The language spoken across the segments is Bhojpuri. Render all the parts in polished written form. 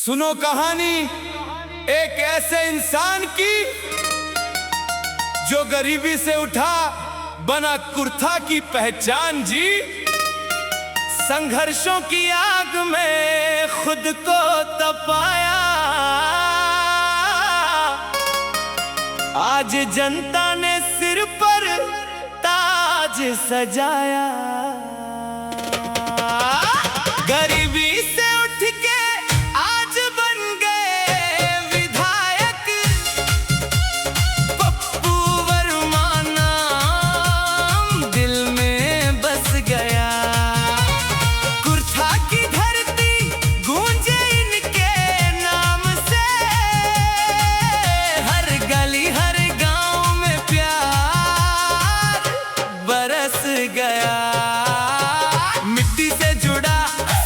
सुनो कहानी एक ऐसे इंसान की जो गरीबी से उठा बना कुर्ता की पहचान जी। संघर्षों की आग में खुद को तपाया, आज जनता ने सिर पर ताज सजाया। गरीबी से उठ के आज बन गए विधायक, पप्पू वर्मा नाम दिल में बस गया। कुर्ता की धरती गूंजे इनके नाम से, हर गली हर गांव में प्यार बरस गया। मिट्टी से जुड़ा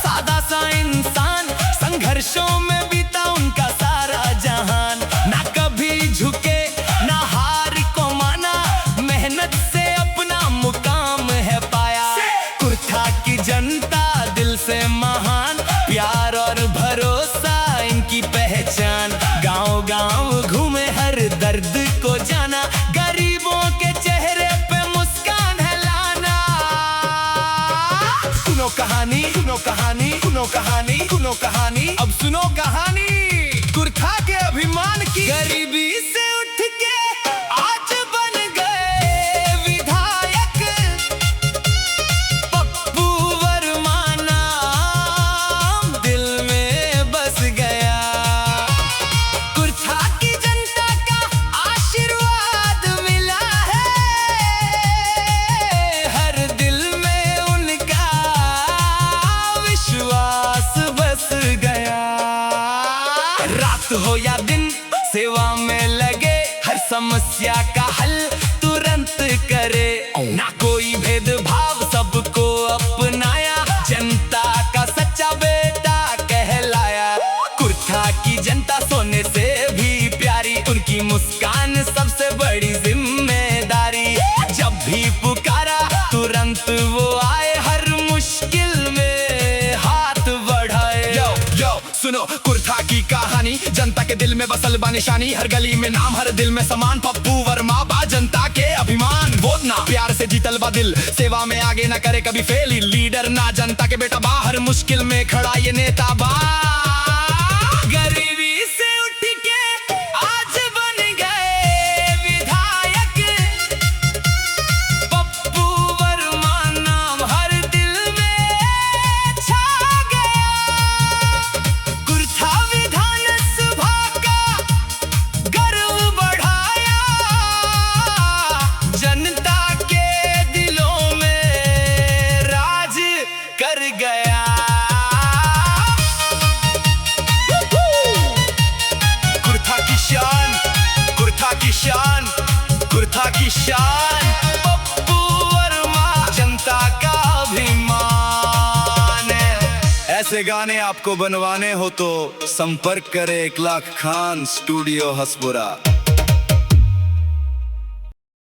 सादा सा इंसान, संघर्षों में बीता उनका सारा जहान। ना कभी झुके ना हार को माना, मेहनत से अपना मुकाम है पाया। कुर्ता की जनता दिल से महान, प्यार और भरोसा इनकी पहचान। गांव गांव घूमे हर दर्द को जाना, गरीबों के चेहरे पे मुस्कान है लाना। सुनो कहानी सुनो कहानी सुनो कहानी सुनो कहानी, अब सुनो कहानी कुर्ता के अभिमान की। गरीबी से उठ के आज बन गए विधायक, पप्पू वर्मा नाम दिल में बस गया। कुर्ता की जनता का आशीर्वाद मिला है, हर दिल में उनका विश्वास बस गया। रात हो या दिन सेवा में लगे, हर समस्या का हल तुरंत करे। ना कोई भेदभाव सबको अपनाया, जनता का सच्चा बेटा कहलाया। कुर्ता की जनता सोने से भी प्यारी, उनकी मुस्कान सबसे बड़ी जिम्मेदारी। जब भी पुकारा तुरंत वो आए, हर मुश्किल में हाथ बढ़ाए। यो सुनो कुर्ता की कहानी, जनता के दिल में बसल बा निशानी। हर गली में नाम हर दिल में समान, पप्पू वर्मा बा जनता के अभिमान। वोट ना प्यार से जीतल बा दिल, सेवा में आगे ना करे कभी फेल। लीडर ना जनता के बेटा बा, हर मुश्किल में खड़ा ये नेता बा। गरीबी से उठ के आज बन गए विधायक, पप्पू वर्मा नाम हर दिल में छा गया। कुर्ता विधानसभा का गर्व बढ़ाया, जनता के दिलों में राज कर गया। कुर्ता की शान, कुर्ता की शान, कुर्ता की शान, पप्पू वर्मा जनता का अभिमान है। ऐसे गाने आपको बनवाने हो तो संपर्क करें 1 लाख खान स्टूडियो हसपुरा।